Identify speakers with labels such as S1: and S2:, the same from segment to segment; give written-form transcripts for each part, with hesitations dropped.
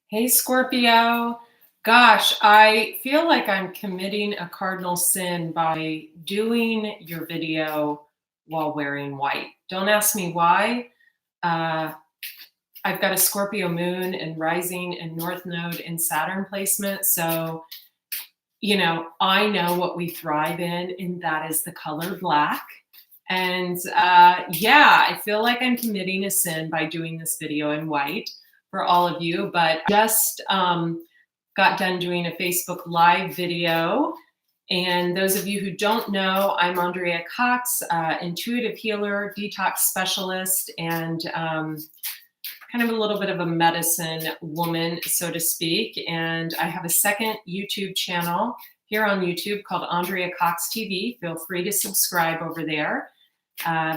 S1: Hey, Scorpio. Gosh, I feel like I'm committing a cardinal sin by doing your video while wearing white. Don't ask me why. Uh, I've got a Scorpio moon and rising and North Node and Saturn placement. So, I know what we thrive in, and that is the color black. And yeah, I feel like I'm committing a sin by doing this video in white for all of you, but just got done doing a Facebook Live video. And those of you who don't know, I'm Andrea Cox, intuitive healer, detox specialist, and kind of a little bit of a medicine woman, so to speak. And I have a second YouTube channel here on YouTube called Andrea Cox TV. Feel free to subscribe over there.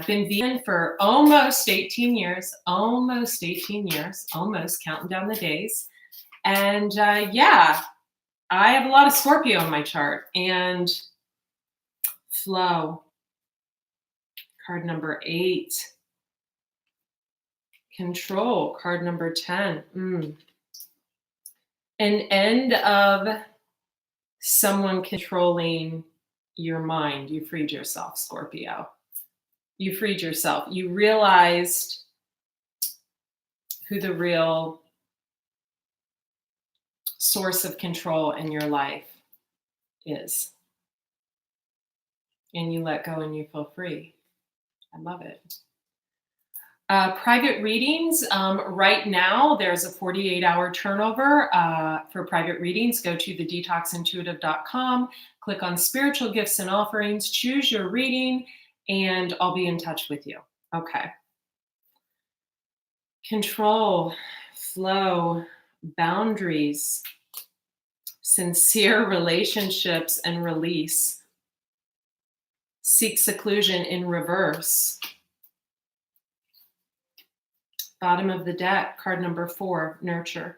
S1: Been vegan for almost 18 years, almost counting down the days. And yeah, I have a lot of Scorpio in my chart. And flow, card number 8. Control, card number 10. An end of someone controlling your mind. You freed yourself, Scorpio. You freed yourself. You realized who the real source of control in your life is. And you let go and you feel free. I love it. Private readings. Right now, there's a 48-hour turnover for private readings. Go to thedetoxintuitive.com, click on spiritual gifts and offerings, choose your reading, and I'll be in touch with you. Okay. Control, flow, boundaries, sincere relationships, and release. Seek seclusion in reverse. Bottom of the deck, card number 4, nurture.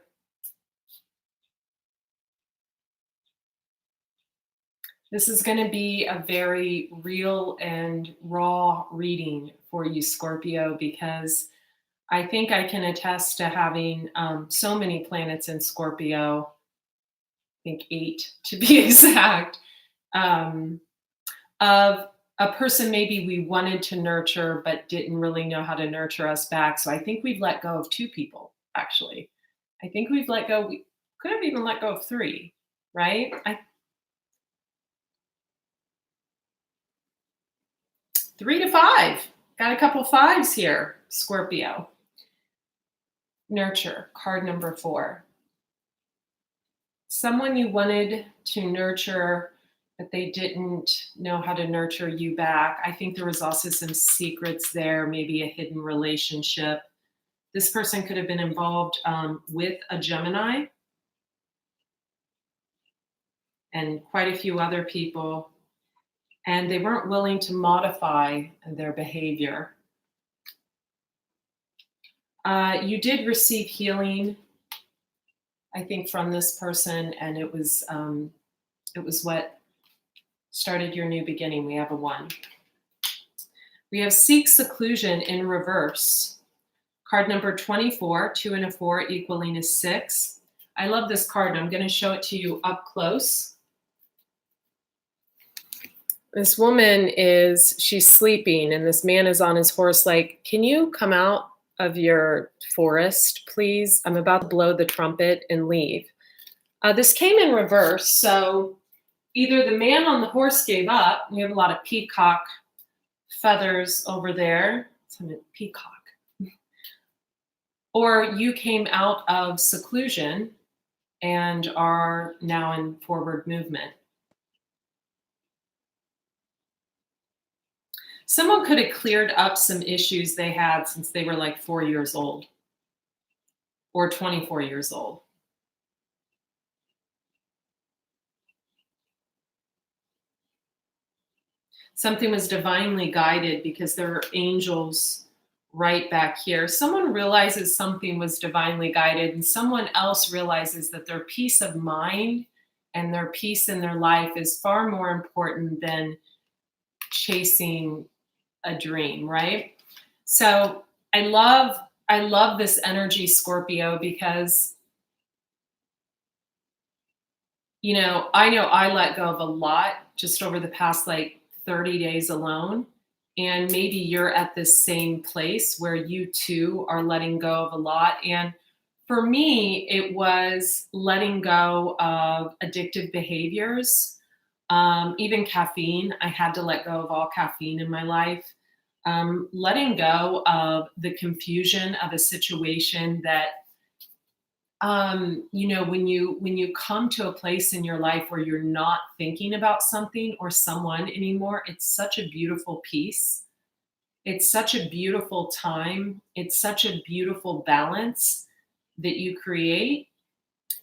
S1: This is going to be a very real and raw reading for you, Scorpio, because I think I can attest to having so many planets in Scorpio, I think 8 to be exact, of a person maybe we wanted to nurture but didn't really know how to nurture us back. So I think we've let go of 2 people, actually. I think we've let go, we could have even let go of 3, right? 3 to 5. Got a couple 5s here, Scorpio. Nurture, card number 4. Someone you wanted to nurture, but they didn't know how to nurture you back. I think there was also some secrets there, maybe a hidden relationship. This person could have been involved with a Gemini and quite a few other people, and they weren't willing to modify their behavior. You did receive healing, I think, from this person, and it was what started your new beginning. We have a 1. We have seek seclusion in reverse. Card number 24, 2 and a 4 equaling a 6. I love this card, and I'm going to show it to you up close. This woman she's sleeping, and this man is on his horse like, can you come out of your forest, please? I'm about to blow the trumpet and leave. This came in reverse, so either the man on the horse gave up. We have a lot of peacock feathers over there. It's a peacock. Or you came out of seclusion and are now in forward movement. Someone could have cleared up some issues they had since they were like 4 years old or 24 years old. Something was divinely guided because there are angels right back here. Someone realizes something was divinely guided, and someone else realizes that their peace of mind and their peace in their life is far more important than chasing a dream, right? So I love this energy, Scorpio, because I know I let go of a lot just over the past like 30 days alone. And maybe you're at this same place where you too are letting go of a lot. And for me, it was letting go of addictive behaviors, even caffeine. I had to let go of all caffeine in my life. Letting go of the confusion of a situation that when you come to a place in your life where you're not thinking about something or someone anymore, it's such a beautiful peace. It's such a beautiful time. It's such a beautiful balance that you create.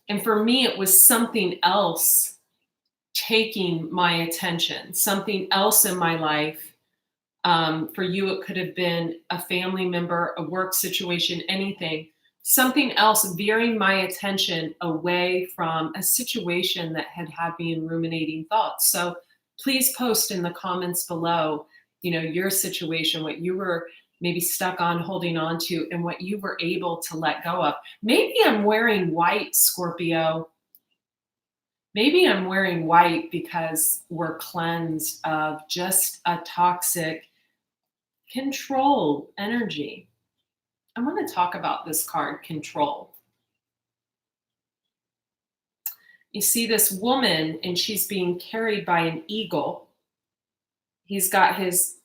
S1: And for me, it was something else taking my attention, something else in my life. For you, it could have been a family member, a work situation, anything. Something else veering my attention away from a situation that had me in ruminating thoughts. So please post in the comments below, your situation, what you were maybe stuck on, holding on to, and what you were able to let go of. Maybe I'm wearing white, Scorpio. Maybe I'm wearing white because we're cleansed of just a toxic control energy. I want to talk about this card, control. You see this woman, and she's being carried by an eagle. He's got his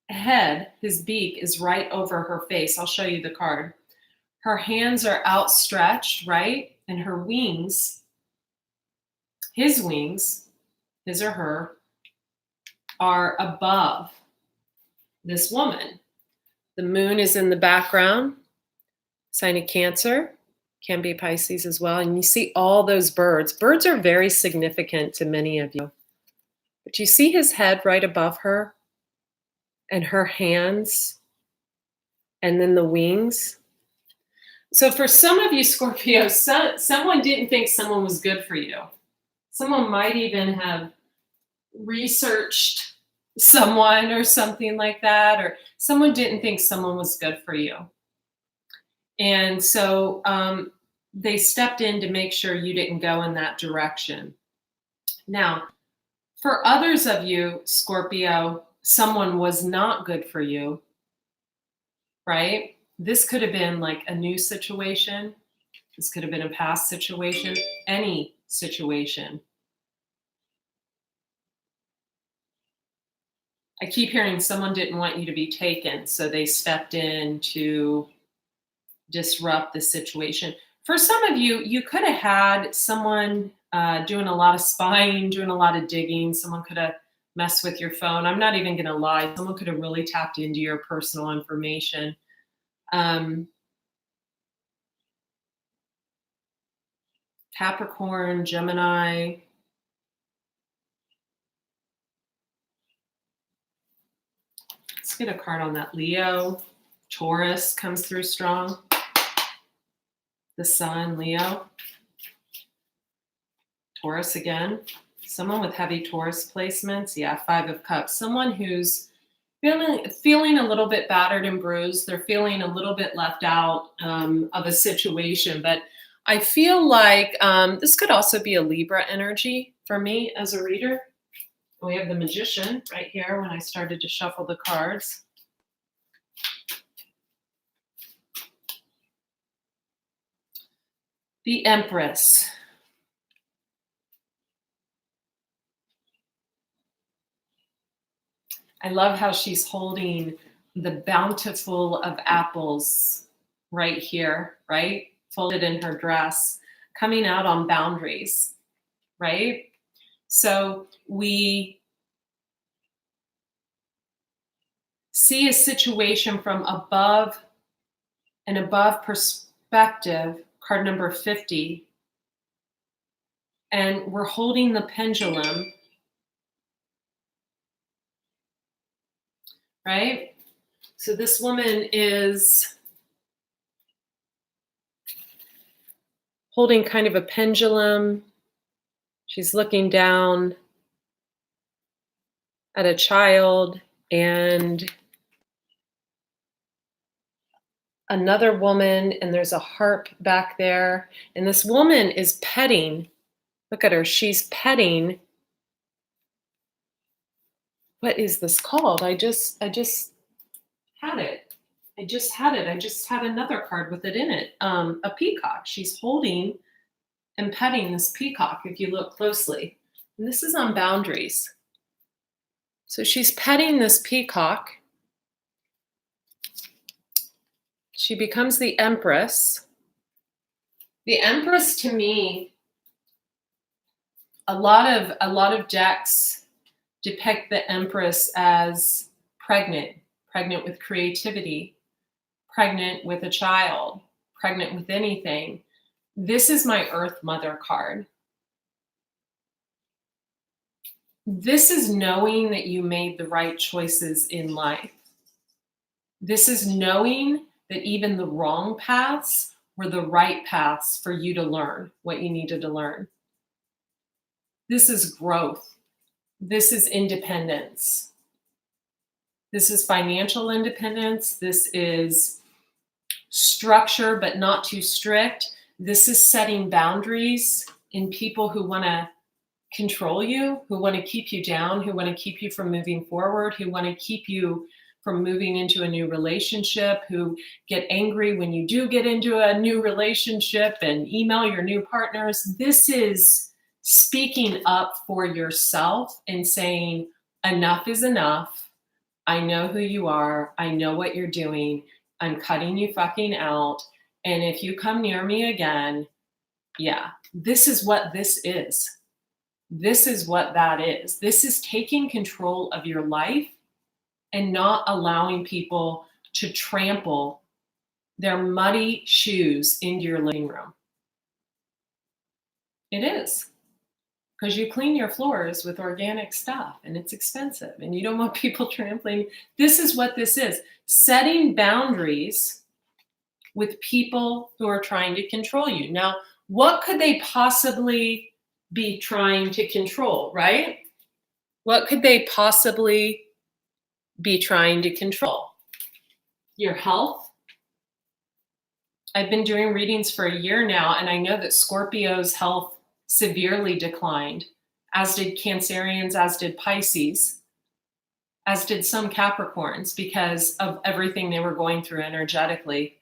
S1: head, his beak is right over her face. I'll show you the card. Her hands are outstretched, right? And her wings, his wings, his or her, are above this woman. The moon is in the background, sign of Cancer, can be Pisces as well. And you see all those birds. Birds are very significant to many of you. But you see his head right above her and her hands and then the wings. So for some of you, Scorpio, someone didn't think someone was good for you. Someone might even have researched someone or something like that, or someone didn't think someone was good for you. And so they stepped in to make sure you didn't go in that direction. Now, for others of you, Scorpio, someone was not good for you, right? This could have been like a new situation. This could have been a past situation, any situation. I keep hearing someone didn't want you to be taken, so they stepped in to disrupt the situation. For some of you, you could have had someone doing a lot of spying, doing a lot of digging. Someone could have messed with your phone. I'm not even going to lie. Someone could have really tapped into your personal information. Capricorn, Gemini. Let's get a card on that. Leo, Taurus comes through strong. The Sun, Leo. Taurus again. Someone with heavy Taurus placements. Yeah, Five of Cups. Someone who's feeling a little bit battered and bruised. They're feeling a little bit left out of a situation. But I feel like this could also be a Libra energy for me as a reader. We have the Magician right here when I started to shuffle the cards. The Empress. I love how she's holding the bountiful of apples right here, right? Folded in her dress, coming out on boundaries, right? So we see a situation from above, an above perspective, card number 50, and we're holding the pendulum, right? So this woman is holding kind of a pendulum. She's looking down at a child and another woman, and there's a harp back there. And this woman is petting Look at her. She's petting. What is this called? I just had it. I just had it. I just had another card with it in it. A peacock. She's holding and petting this peacock if you look closely. And this is on boundaries. So she's petting this peacock. She becomes the Empress. The Empress, to me, a lot of decks depict the Empress as pregnant with creativity, pregnant with a child, pregnant with anything. This is my Earth Mother card. This is knowing that you made the right choices in life. This is knowing that even the wrong paths were the right paths for you to learn what you needed to learn. This is growth. This is independence. This is financial independence. This is structure, but not too strict. This is setting boundaries in people who want to control you, who want to keep you down, who want to keep you from moving forward, who want to keep you from moving into a new relationship, who get angry when you do get into a new relationship and email your new partners. This is speaking up for yourself and saying, enough is enough. I know who you are. I know what you're doing. I'm cutting you fucking out. And if you come near me again, yeah, this is what this is. This is what that is. This is taking control of your life and not allowing people to trample their muddy shoes into your living room. It is. Because you clean your floors with organic stuff and it's expensive and you don't want people trampling. This is what this is. Setting boundaries with people who are trying to control you. Now, what could they possibly be trying to control, right? What could they possibly be trying to control? Your health. I've been doing readings for a year now, and I know that Scorpio's health severely declined, as did Cancerians, as did Pisces, as did some Capricorns, because of everything they were going through energetically.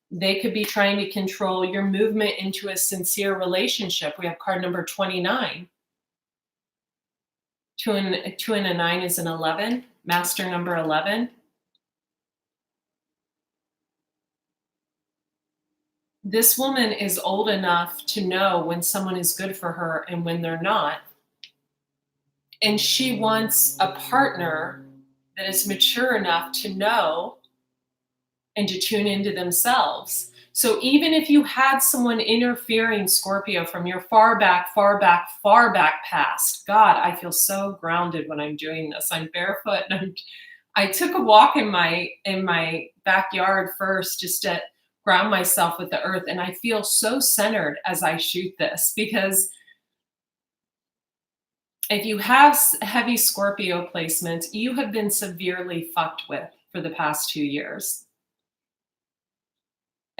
S1: They could be trying to control your movement into a sincere relationship. We have card number 29. Two and a 9 is an 11. Master number 11. This woman is old enough to know when someone is good for her and when they're not. And she wants a partner that is mature enough to know and to tune into themselves. So even if you had someone interfering, Scorpio, from your far back past, God, I feel so grounded when I'm doing this. I'm barefoot and I took a walk in my backyard first just to ground myself with the earth. And I feel so centered as I shoot this, because if you have heavy Scorpio placements, you have been severely fucked with for the past 2 years.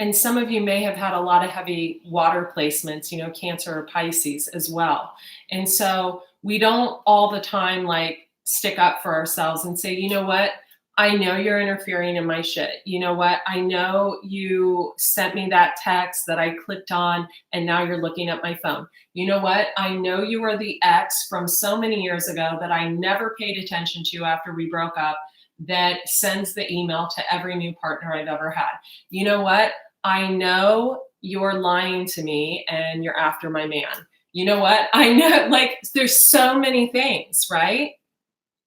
S1: And some of you may have had a lot of heavy water placements, Cancer or Pisces as well. And so we don't all the time like stick up for ourselves and say, you know what? I know you're interfering in my shit. You know what? I know you sent me that text that I clicked on and now you're looking at my phone. You know what? I know you are the ex from so many years ago that I never paid attention to after we broke up, that sends the email to every new partner I've ever had. You know what? I know you're lying to me and you're after my man. You know what? I know, like, there's so many things, right?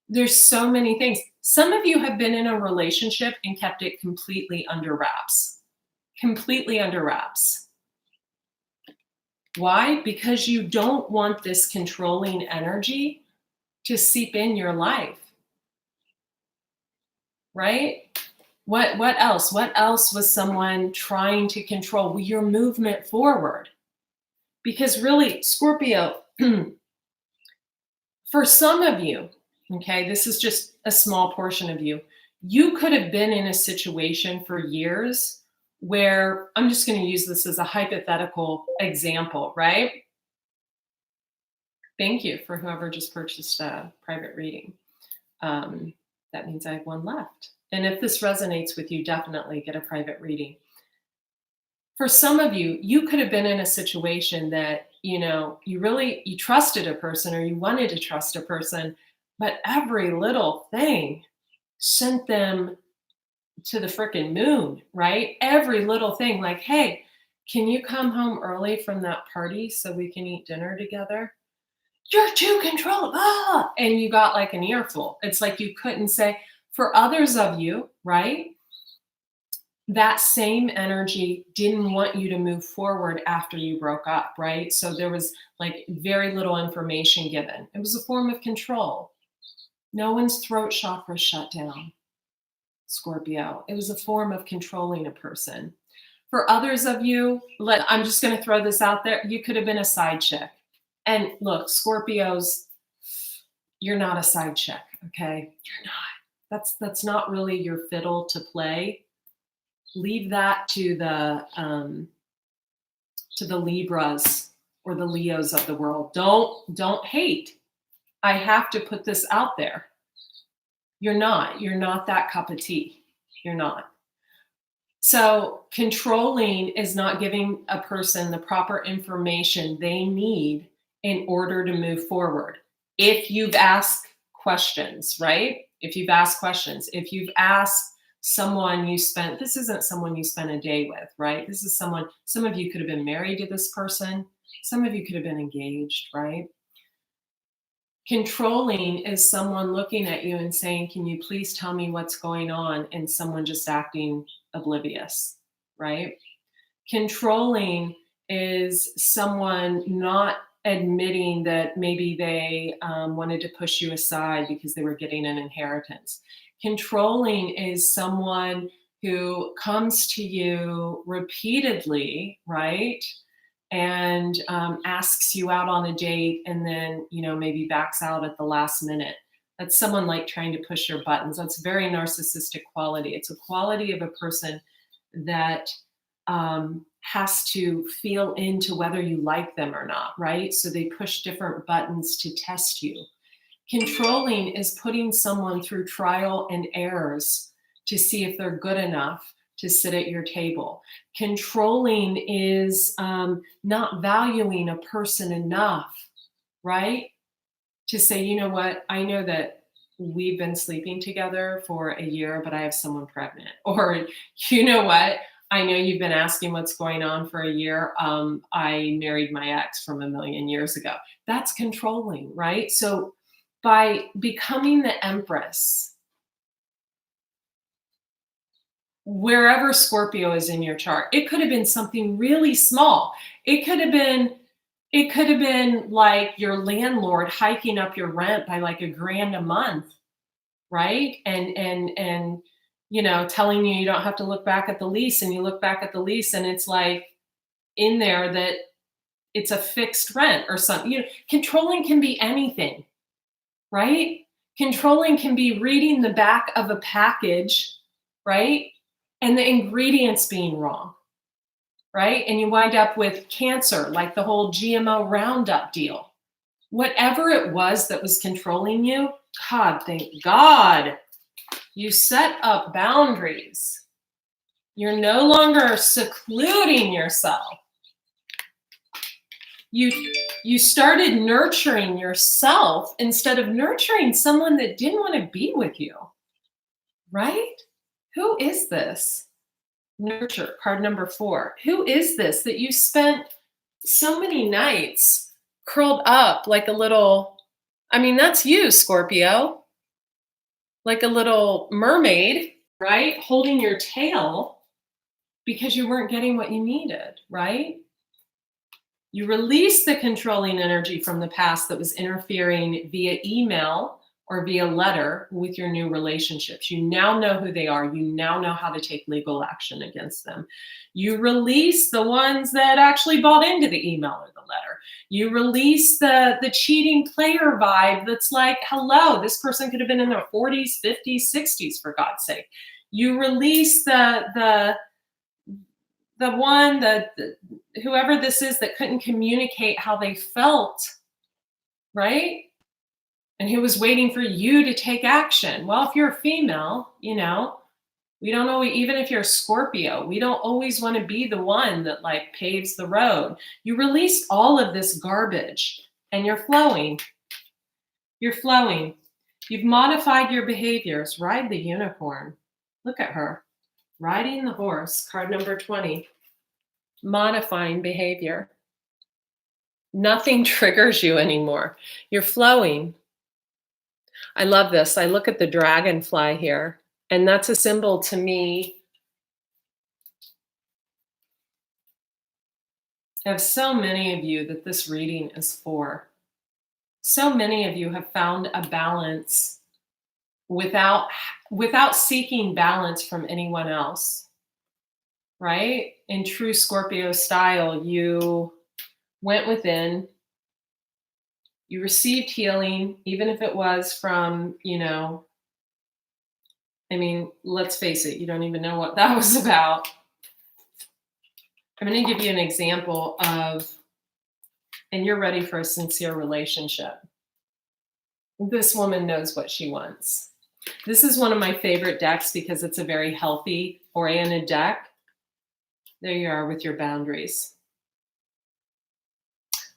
S1: There's so many things. Some of you have been in a relationship and kept it completely under wraps. Completely under wraps. Why? Because you don't want this controlling energy to seep in your life. Right? What else? What else was someone trying to control? Your movement forward. Because really, Scorpio, for some of you, okay, this is just a small portion of you, you could have been in a situation for years where, I'm just going to use this as a hypothetical example, right? Thank you for whoever just purchased a private reading. That means I have one left. And if this resonates with you, definitely get a private reading. For some of you, you could have been in a situation that, you trusted a person or you wanted to trust a person, but every little thing sent them to the freaking moon, right? Every little thing, like, hey, can you come home early from that party so we can eat dinner together? You're too controlled. Ah! And you got like an earful. It's like you couldn't say. For others of you, right? That same energy didn't want you to move forward after you broke up, right? So there was like very little information given. It was a form of control. No one's throat chakra shut down, Scorpio. It was a form of controlling a person. For others of you, I'm just going to throw this out there. You could have been a side chick. And look, Scorpios, you're not a side chick, okay? You're not. That's not really your fiddle to play. Leave that to the Libras or the Leos of the world. Don't hate. I have to put this out there. You're not that cup of tea. You're not. So controlling is not giving a person the proper information they need in order to move forward. If you've asked questions, right? If you've asked someone this isn't someone you spent a day with, right? This is some of you could have been married to this person. Some of you could have been engaged, right? Controlling is someone looking at you and saying, can you please tell me what's going on? And someone just acting oblivious, right? Controlling is someone not admitting that maybe they wanted to push you aside because they were getting an inheritance. Controlling is someone who comes to you repeatedly, right? And asks you out on a date and then, maybe backs out at the last minute. That's someone like trying to push your buttons. That's very narcissistic quality. It's a quality of a person that has to feel into whether you like them or not, right? So they push different buttons to test you. Controlling is putting someone through trial and errors to see if they're good enough to sit at your table. Controlling is not valuing a person enough, right? To say, you know what, I know that we've been sleeping together for a year, but I have someone pregnant. Or, you know what, I know you've been asking what's going on for a year. I married my ex from a million years ago. That's controlling, right? So by becoming the Empress, wherever Scorpio is in your chart, it could have been something really small. It could have been like your landlord hiking up your rent by like $1,000 a month, right? And telling you don't have to look back at the lease, and you look back at the lease and it's like in there that it's a fixed rent or something. Controlling can be anything, right? Controlling can be reading the back of a package, right? And the ingredients being wrong, right? And you wind up with cancer, like the whole GMO Roundup deal. Whatever it was that was controlling you, God, thank God, you set up boundaries. You're no longer secluding yourself. You started nurturing yourself instead of nurturing someone that didn't want to be with you, right? Who is this? Nurture, card number 4. Who is this that you spent so many nights curled up like a little, that's you, Scorpio. Like a little mermaid, right? Holding your tail because you weren't getting what you needed, right? You release the controlling energy from the past that was interfering via email or via letter with your new relationships. You now know who they are. You now know how to take legal action against them. You release the ones that actually bought into the email or the letter. You release the cheating player vibe that's like, hello, this person could have been in their 40s, 50s, 60s, for God's sake. You release the whoever this is that couldn't communicate how they felt right? And he was waiting for you to take action. Well, if you're a female, you know, we don't know, even if you're a Scorpio, we don't always want to be the one that like paves the road. You released all of this garbage and you're flowing. You're flowing. You've modified your behaviors. Ride the unicorn. Look at her. Riding the horse, card number 20. Modifying behavior. Nothing triggers you anymore. You're flowing. I love this. I look at the dragonfly here, and that's a symbol to me of so many of you that this reading is for. So many of you have found a balance without seeking balance from anyone else, right? In true Scorpio style, you went within, you received healing, even if it was from, you know, I mean, let's face it, you don't even know what that was about. I'm going to give you an example of, and you're ready for a sincere relationship. This woman knows what she wants. This is one of my favorite decks because it's a very healthy oriented deck. There you are with your boundaries.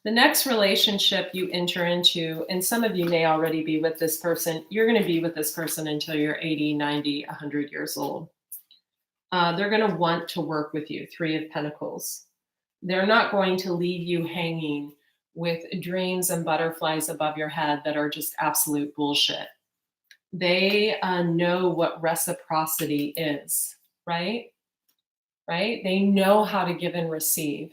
S1: The next relationship you enter into, and some of you may already be with this person, you're going to be with this person until you're 80, 90, 100 years old. They're going to want to work with you, 3 of Pentacles. They're not going to leave you hanging with dreams and butterflies above your head that are just absolute bullshit. They know what reciprocity is, right? Right? They know how to give and receive,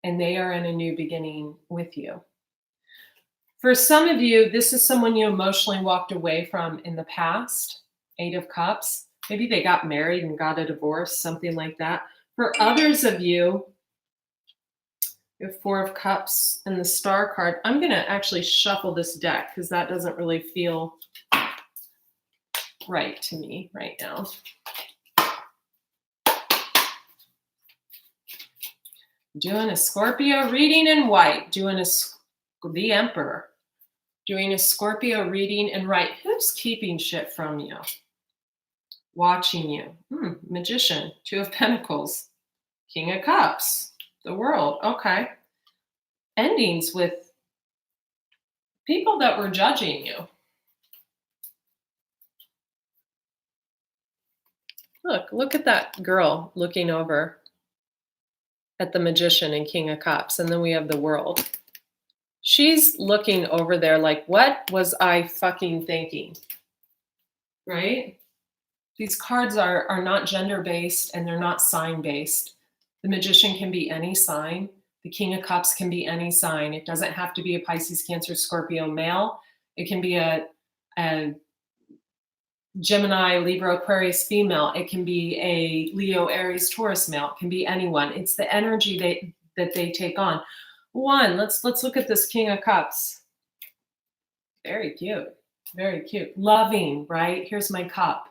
S1: and they are in a new beginning with you. For some of you, this is someone you emotionally walked away from in the past, 8 of Cups. Maybe they got married and got a divorce, something like that. For others of you, you have 4 of Cups and the Star card. I'm going to actually shuffle this deck because that doesn't really feel right to me right now. Doing a Scorpio reading in white, doing the Emperor, doing a Scorpio reading in white. Who's keeping shit from you? Watching you. Magician, 2 of Pentacles, King of Cups, the World. Okay. Endings with people that were judging you. Look at that girl looking over at the Magician and King of Cups, and then we have the World. She's looking over there like, what was I fucking thinking? Right? These cards are not gender-based and they're not sign-based. The Magician can be any sign. The King of Cups can be any sign. It doesn't have to be a Pisces, Cancer, Scorpio male. It can be a Gemini, Libra, Aquarius female. It can be a Leo, Aries, Taurus male. It can be anyone. It's the energy that they take on. Let's look at this King of Cups. Very cute. Very cute. Loving, right? Here's my cup.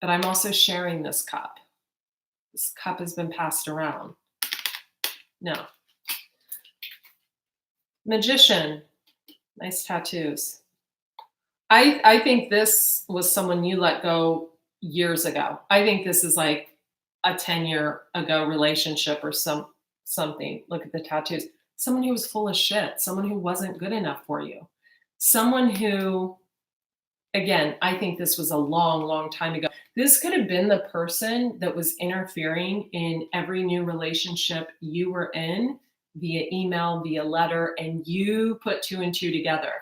S1: But I'm also sharing this cup. This cup has been passed around. No. Magician. Nice tattoos. I think this was someone you let go years ago. I think this is like a 10-year ago relationship or something. Look at the tattoos. Someone who was full of shit. Someone who wasn't good enough for you. Someone who, again, I think this was a long, long time ago. This could have been the person that was interfering in every new relationship you were in via email, via letter, and you put 2 and 2 together.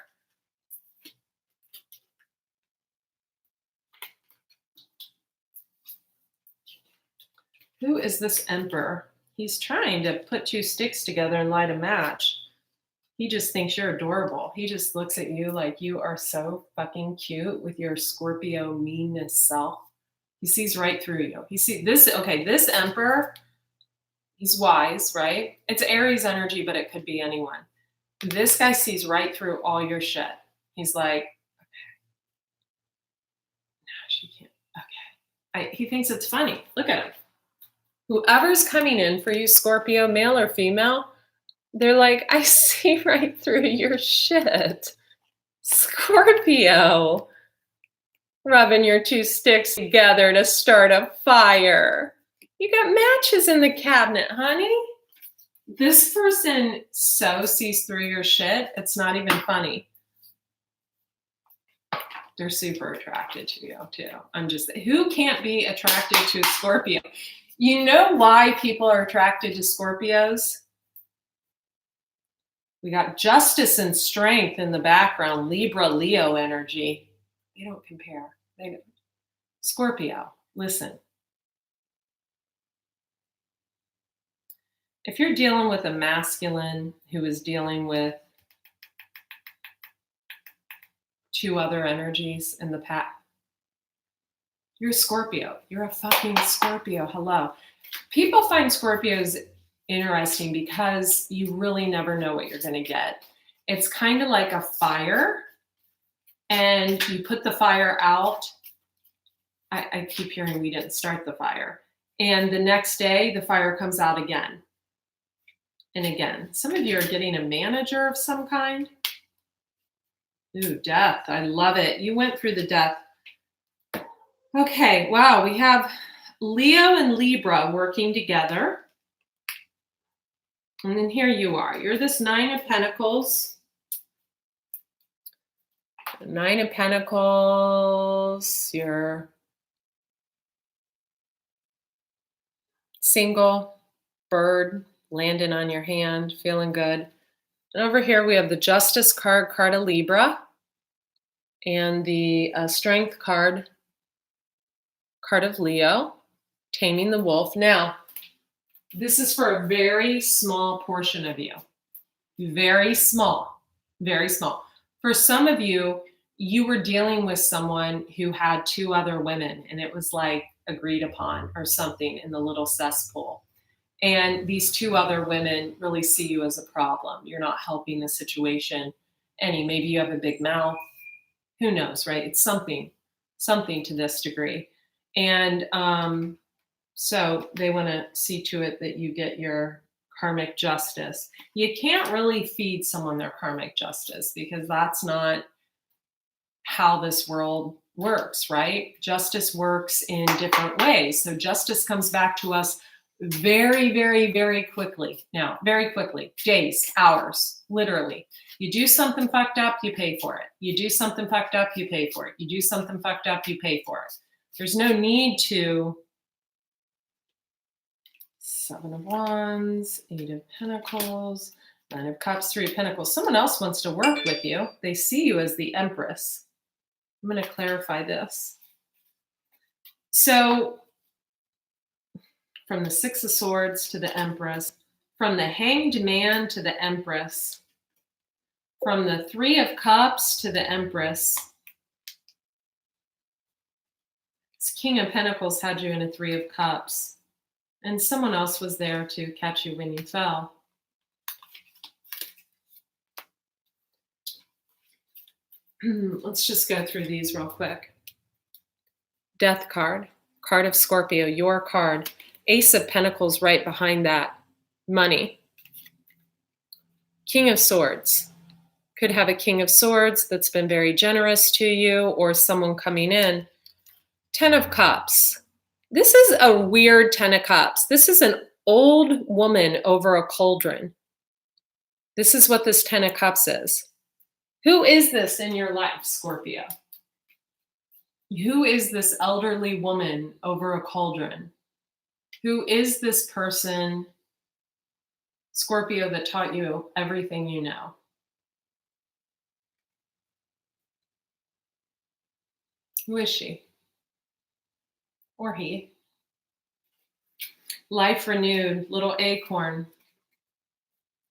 S1: Who is this Emperor? He's trying to put 2 sticks together and light a match. He just thinks you're adorable. He just looks at you like you are so fucking cute with your Scorpio meanness self. He sees right through you. He sees this. Okay, this Emperor, he's wise, right? It's Aries energy, but it could be anyone. This guy sees right through all your shit. He's like, okay, no, she can't. Okay. He thinks it's funny. Look at him. Whoever's coming in for you, Scorpio, male or female, They're like, I see right through your shit. Scorpio, rubbing your two sticks together to start a fire. You got matches in the cabinet, honey. This person so sees through your shit, it's not even funny. They're super attracted to you too. Who can't be attracted to a Scorpio? You know why people are attracted to Scorpios? We got justice and strength in the background, Libra, Leo energy. They don't compare. Scorpio, listen. If you're dealing with a masculine who is dealing with two other energies in the past, you're a Scorpio. You're a fucking Scorpio. Hello. People find Scorpios interesting because you really never know what you're going to get. It's kind of like a fire, and you put the fire out. I keep hearing we didn't start the fire. And the next day, the fire comes out again and again. Some of you are getting a manager of some kind. Ooh, death. I love it. You went through the death. Okay, wow. We have Leo and Libra working together. And then here you are. You're this Nine of Pentacles. Nine of Pentacles. You're single, bird, landing on your hand, feeling good. And over here we have the Justice card, card of Libra, and the Strength card, card of Leo, Taming the Wolf. Now, this is for a very small portion of you. Very small, very small. For some of you, you were dealing with someone who had two other women, and it was like agreed upon or something in the little cesspool. And these two other women really see you as a problem. You're not helping the situation any. Maybe you have a big mouth. Who knows, right? It's something to this degree. And so they want to see to it that you get your karmic justice. You can't really feed someone their karmic justice because that's not how this world works, right? Justice works in different ways. So justice comes back to us very, very, very quickly. Now, very quickly, days, hours, literally. You do something fucked up, you pay for it. You do something fucked up, you pay for it. You do something fucked up, you pay for it. There's no need to. Seven of Wands, Eight of Pentacles, Nine of Cups, Three of Pentacles. Someone else wants to work with you. They see you as the Empress. I'm going to clarify this. So, from the Six of Swords to the Empress, from the Hanged Man to the Empress, from the Three of Cups to the Empress. This King of Pentacles had you in a Three of Cups. And someone else was there to catch you when you fell. Let's just go through these real quick. Death card, card of Scorpio, your card. Ace of Pentacles right behind that, money. King of Swords. Could have a King of Swords that's been very generous to you or someone coming in. Ten of Cups. This is a weird Ten of Cups. This is an old woman over a cauldron. This is what this Ten of Cups is. Who is this in your life, Scorpio? Who is this elderly woman over a cauldron? Who is this person, Scorpio, that taught you everything you know? Who is she? Or he? Life renewed, little acorn,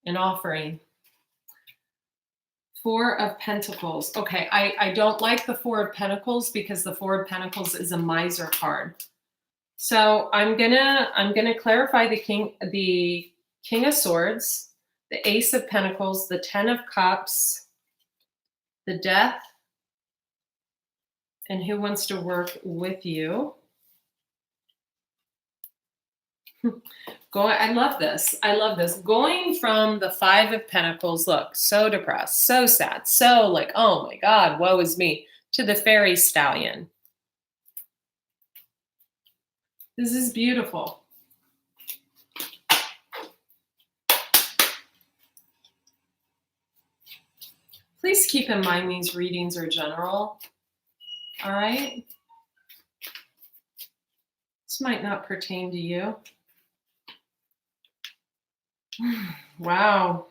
S1: an offering. Four of Pentacles. Okay, I don't like the Four of Pentacles because the Four of Pentacles is a miser card. So I'm gonna clarify the King of Swords, the Ace of Pentacles, the Ten of Cups, the Death, and who wants to work with you. I love this. I love this. Going from the Five of Pentacles, look, so depressed, so sad, so like, oh my God, woe is me, to the Fairy Stallion. This is beautiful. Please keep in mind these readings are general. All right? This might not pertain to you. Wow.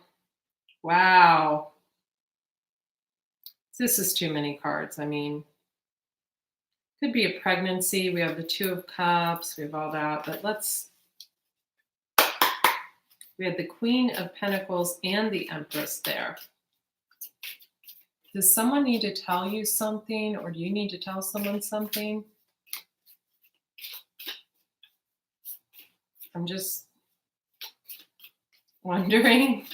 S1: Wow. This is too many cards. I mean, could be a pregnancy. We have the Two of Cups. We have all that. But we had the Queen of Pentacles and the Empress there. Does someone need to tell you something, or do you need to tell someone something? I'm just wondering.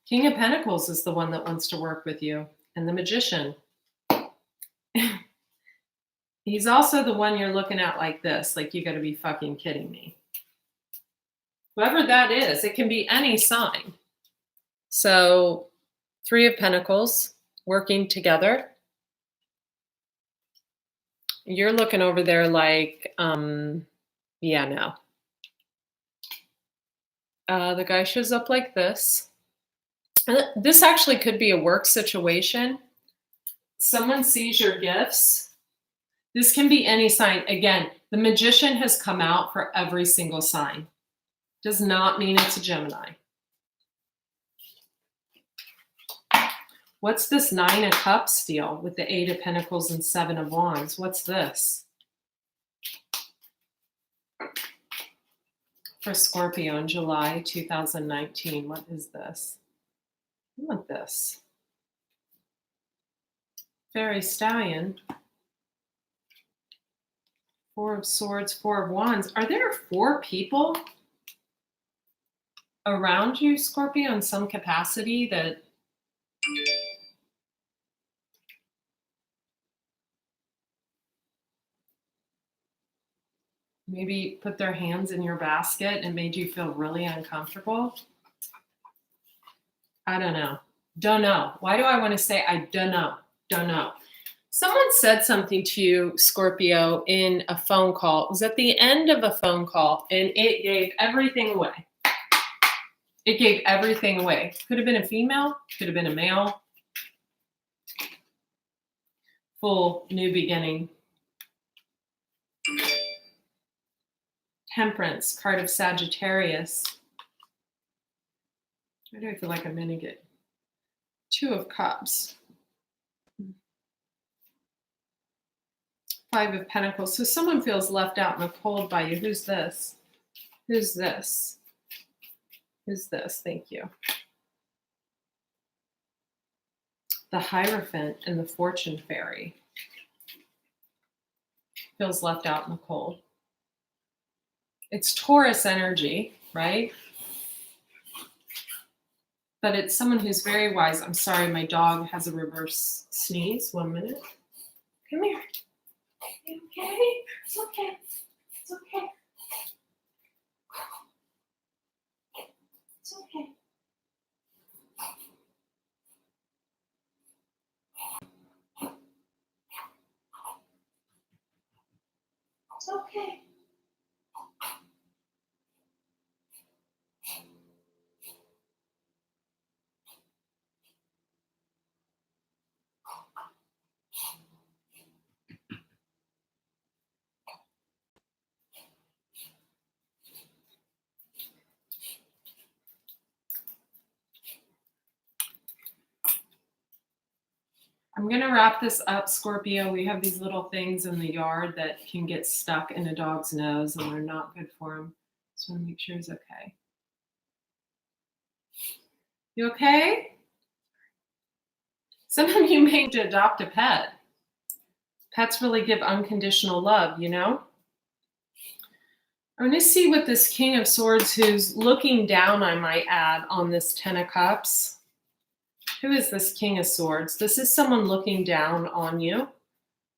S1: King of Pentacles is the one that wants to work with you, and the Magician. He's also the one you're looking at like this, like you got to be fucking kidding me. Whoever that is, it can be any sign. So, Three of Pentacles working together. You're looking over there like, yeah, no. The guy shows up like this. This actually could be a work situation. Someone sees your gifts. This can be any sign. Again, the Magician has come out for every single sign. Does not mean it's a Gemini. What's this Nine of Cups deal with the Eight of Pentacles and Seven of Wands? What's this? For Scorpio in July 2019, what is this? I want this. Fairy Stallion. Four of Swords, Four of Wands. Are there 4 people around you, Scorpio, in some capacity that maybe put their hands in your basket and made you feel really uncomfortable? I don't know. Don't know. Why do I want to say I don't know? Don't know. Someone said something to you, Scorpio, in a phone call. It was at the end of a phone call, and it gave everything away. It gave everything away. Could have been a female, could have been a male. Full new beginning. Temperance, card of Sagittarius. Why do I feel like I'm going to get Two of Cups? Five of Pentacles. So someone feels left out in the cold by you. Who's this? Who's this? Who's this? Thank you. The Hierophant and the Fortune Fairy. Feels left out in the cold. It's Taurus energy, right? But it's someone who's very wise. I'm sorry, my dog has a reverse sneeze. 1 minute. Come here. You okay? It's okay. It's okay. It's okay. It's okay. I'm going to wrap this up, Scorpio. We have these little things in the yard that can get stuck in a dog's nose, and they're not good for him. Just want to make sure he's okay. You okay? Some of you may need to adopt a pet. Pets really give unconditional love, you know? I'm going to see what this King of Swords, who's looking down, I might add, on this Ten of Cups. Who is this King of Swords? This is someone looking down on you.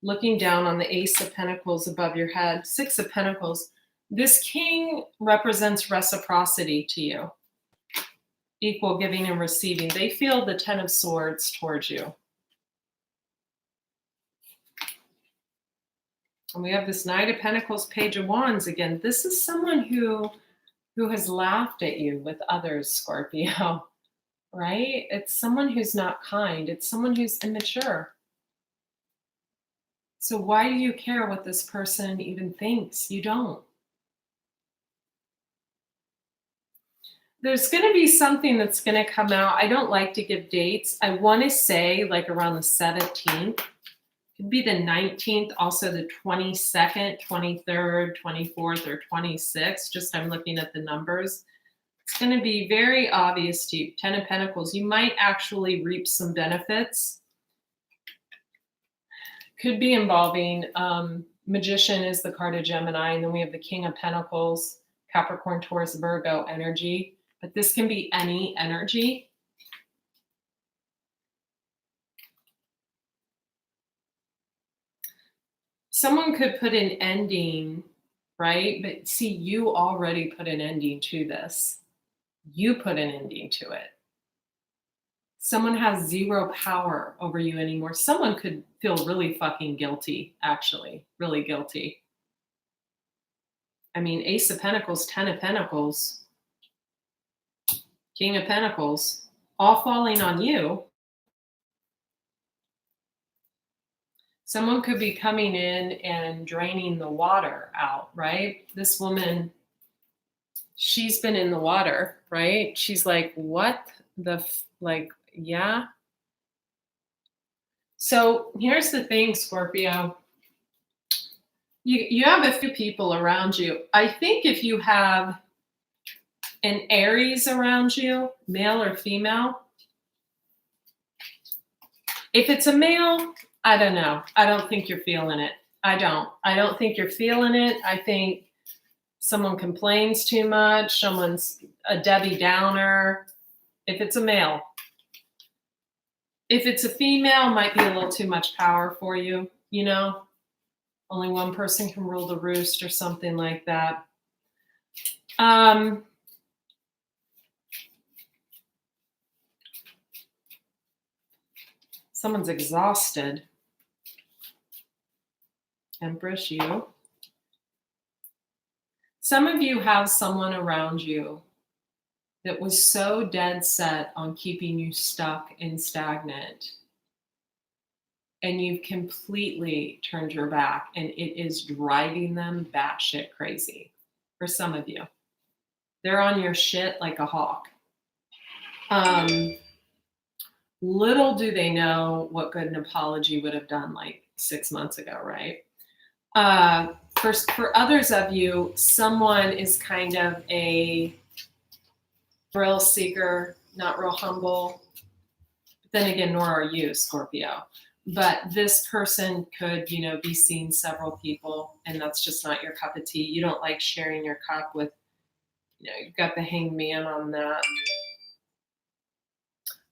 S1: looking down on the Ace of Pentacles above your head, Six of Pentacles. This king represents reciprocity to you, equal giving and receiving. They feel the Ten of Swords towards you. And we have this Knight of Pentacles, Page of Wands again. This is someone who has laughed at you with others, Scorpio, right? It's someone who's not kind. It's someone who's immature. So why do you care what this person even thinks? You don't. There's going to be something that's going to come out. I don't like to give dates. I want to say like around the 17th. Could be the 19th, also the 22nd, 23rd, 24th, or 26th. Just I'm looking at the numbers. It's going to be very obvious to you. Ten of Pentacles. You might actually reap some benefits. Could be involving Magician is the card of Gemini, and then we have the King of Pentacles, Capricorn, Taurus, Virgo energy. But this can be any energy. Someone could put an ending, right? But see, you already put an ending to this. You put an ending to it. Someone has zero power over you anymore. Someone could feel really fucking guilty, actually, really guilty. I mean, Ace of Pentacles, Ten of Pentacles, King of Pentacles, all falling on you. Someone could be coming in and draining the water out, right? This woman, she's been in the water, right? She's like, what the, like, yeah. So here's the thing, Scorpio. You have a few people around you. I think if you have an Aries around you, male or female, if it's a male, I don't know. I don't think you're feeling it. I don't think you're feeling it. I think someone complains too much. Someone's a Debbie Downer. If it's a male. If it's a female, it might be a little too much power for you, you know? Only one person can rule the roost or something like that. Someone's exhausted. Empress, you. Some of you have someone around you that was so dead set on keeping you stuck and stagnant, and you've completely turned your back, and it is driving them batshit crazy. For some of you, they're on your shit like a hawk. Little do they know what good an apology would have done like 6 months ago, right? For others of you, someone is kind of a thrill seeker, not real humble. But then again, nor are you, Scorpio. But this person could, you know, be seeing several people, and that's just not your cup of tea. You don't like sharing your cup with, you know, you've got the Hanged Man on that.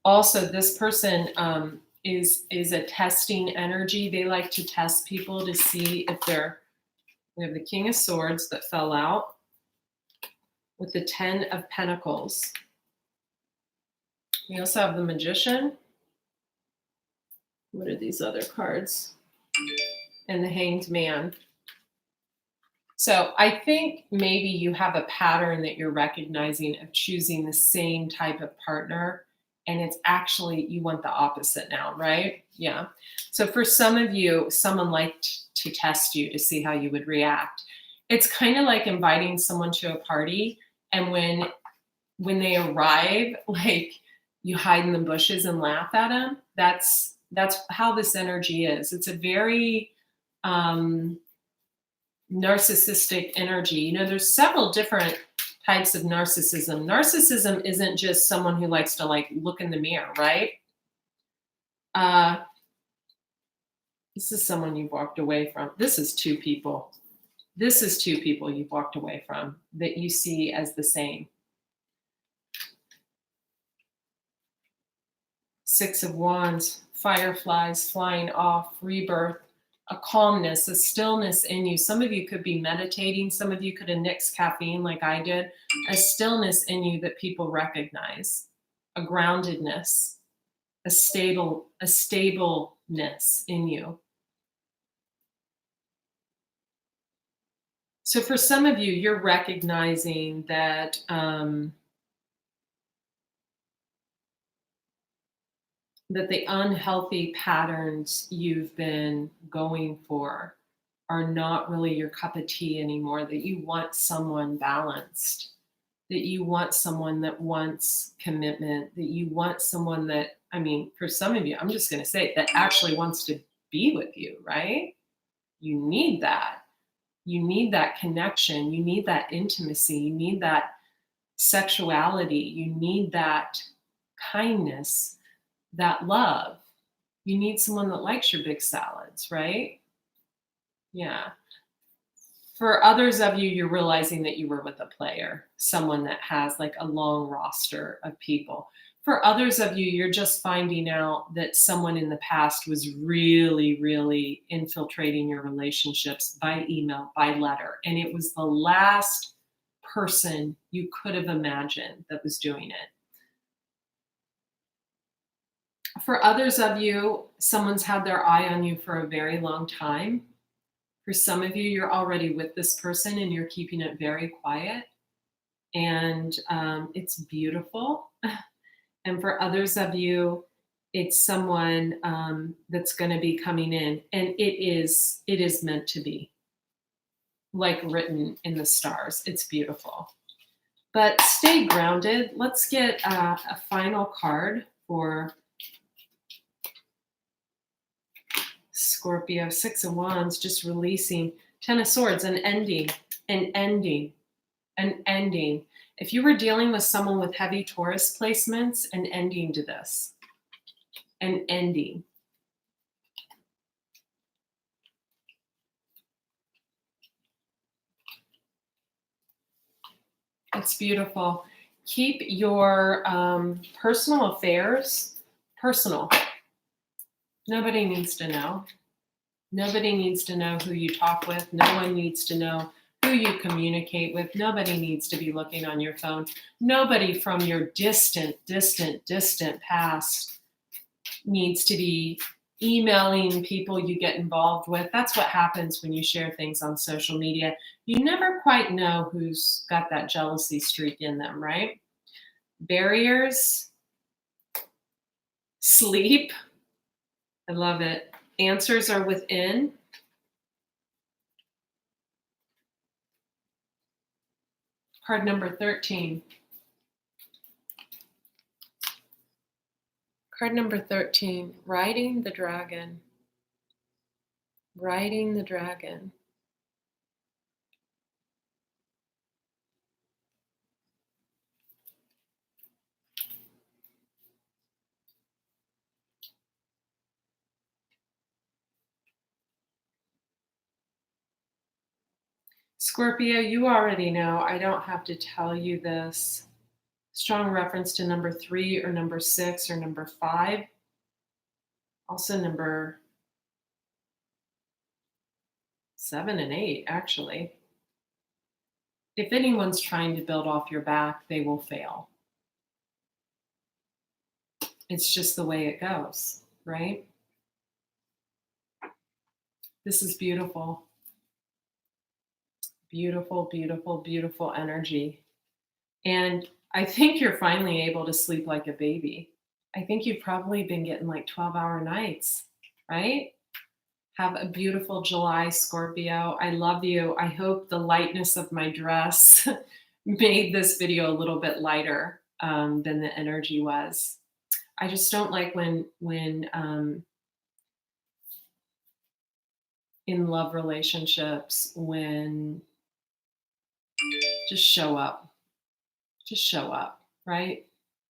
S1: Also, this person is a testing energy. They like to test people to see if they're, we have the King of Swords that fell out with the Ten of Pentacles. We also have the Magician. What are these other cards? And the Hanged Man. So I think maybe you have a pattern that you're recognizing of choosing the same type of partner, and it's actually, you want the opposite now, right? Yeah. So for some of you, someone liked to test you to see how you would react. It's kind of like inviting someone to a party, and when they arrive, like, you hide in the bushes and laugh at them. That's how this energy is. It's a very narcissistic energy. You know, there's several different types of narcissism. Narcissism isn't just someone who likes to like look in the mirror, right? This is someone you've walked away from. This is two people. This is two people you've walked away from that you see as the same. Six of Wands, fireflies flying off, rebirth. a calmness, a stillness in you. Some of you could be meditating. Some of you could have nixed caffeine like I did. A stillness in you that people recognize, a groundedness, a stableness in you. So for some of you, you're recognizing that that the unhealthy patterns you've been going for are not really your cup of tea anymore, that you want someone balanced, that you want someone that wants commitment, that you want someone that, I mean, for some of you, I'm just going to say that actually wants to be with you, right? You need that. You need that connection. You need that intimacy. You need that sexuality. You need that kindness, that love. You need someone that likes your big salads, right? Yeah. For others of you, you're realizing that you were with a player, someone that has like a long roster of people. For others of you, you're just finding out that someone in the past was really, really infiltrating your relationships by email, by letter. And it was the last person you could have imagined that was doing it. For others of you, someone's had their eye on you for a very long time. For some of you, you're already with this person and you're keeping it very quiet. And it's beautiful. And for others of you, it's someone that's going to be coming in. And it is meant to be, like written in the stars. It's beautiful. But stay grounded. Let's get a final card for Scorpio. 6 of Wands, just releasing. 10 of Swords, an ending, an ending, an ending. If you were dealing with someone with heavy Taurus placements, an ending to this, an ending. It's beautiful. Keep your personal affairs personal. Nobody needs to know. Nobody needs to know who you talk with. No one needs to know who you communicate with. Nobody needs to be looking on your phone. Nobody from your distant past needs to be emailing people you get involved with. That's what happens when you share things on social media. You never quite know who's got that jealousy streak in them, right? Barriers, sleep. I love it. Answers are within. Card number 13. Card number 13, riding the dragon. Riding the dragon. Scorpio, you already know. I don't have to tell you this. Strong reference to number 3 or number 6 or number 5. Also number 7 and 8, actually. If anyone's trying to build off your back, they will fail. It's just the way it goes, right? This is beautiful. Beautiful, beautiful, beautiful energy. And I think you're finally able to sleep like a baby. I think you've probably been getting like 12-hour nights, right? Have a beautiful July, Scorpio. I love you. I hope the lightness of my dress made this video a little bit lighter than the energy was. I just don't like when in love relationships, when just show up, right?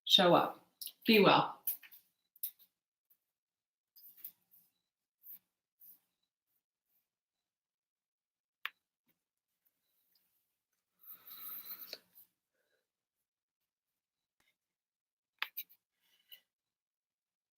S1: Show up. Be well.